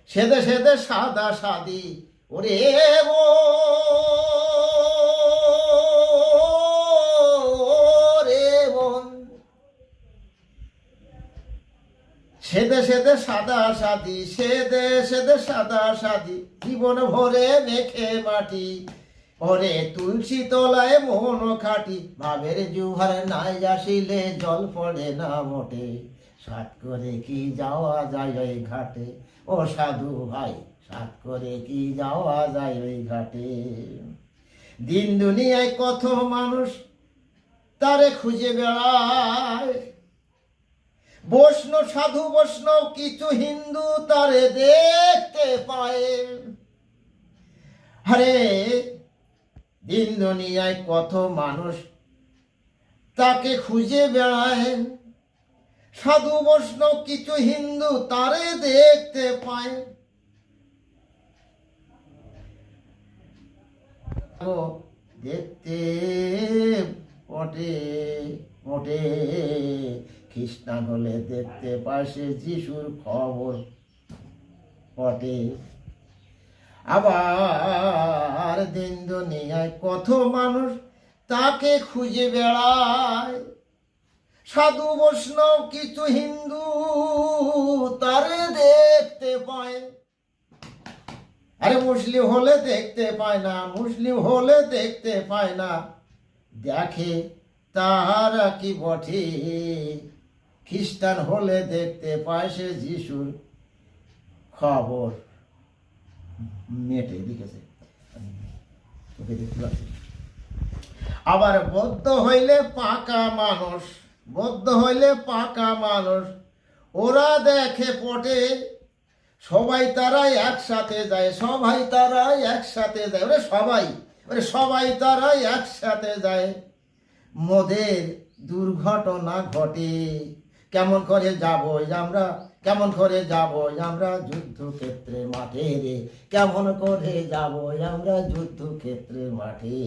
সেদে সেদে সাদা সাদি ওরে রে মন, সেদে সেদে সাদা সাদি, সেদে সেদে সাদা সাদি, জীবন ভরে মেখে মাটি, ওরে তুলসী তলায় মোহন খাটি, ভাবের জুহার নাই আসিলে জল পড়ে না মোটে, সাত করে কি যাওয়া যায় ওই ঘাটে, ও সাধু ভাই সাত করে কি যাওয়া যায় ওই ঘাটে। দিন দুনিয়ায় কত মানুষ তারে খুঁজে বেড়ায়, বৈষ্ণব সাধু বৈষ্ণব কিছু হিন্দু তারে দেখতে পায়। আরে দিন দুনিয়ায় কত মানুষ তাকে খুঁজে বেড়ায়, সাধু বৈষ্ণব কিছু হিন্দু তারে দেখতে পায়। দেখতে মোটে মোটে খ্রিস্টান হলে দেখতে পায় সে যিশুর খবর পটে। আবার দিন দুনিয়ায় কত মানুষ তাকে খুঁজে বেড়ায়, সাধু বৈষ্ণব কিছু হিন্দু তারে দেখতে পায়। আরে মুসলিম হলে দেখতে পায় না, মুসলিম হলে দেখতে পায় না, দেখে তাহারা কি বটে, খ্রিস্টান হলে দেখতে পায় সে যিশুর খবর মেটে লিখেছে। আবার বৌদ্ধ হইলে পাকা মানুষ, বৌদ্ধ হইলে পাকা মানুষ, ওরা দেখে পটে, সবাই তারা একসাথে যায়, সবাই তারা একসাথে যায়, ওরে সবাই তারা একসাথে যায়, মোদের দুর্ঘটনা ঘটে, কেমন করে যাব আমরা, কেমন করে যাব আমরা যুদ্ধক্ষেত্রে মাঠে রে, কেমন করে যাব আমরা যুদ্ধক্ষেত্রে মাঠে।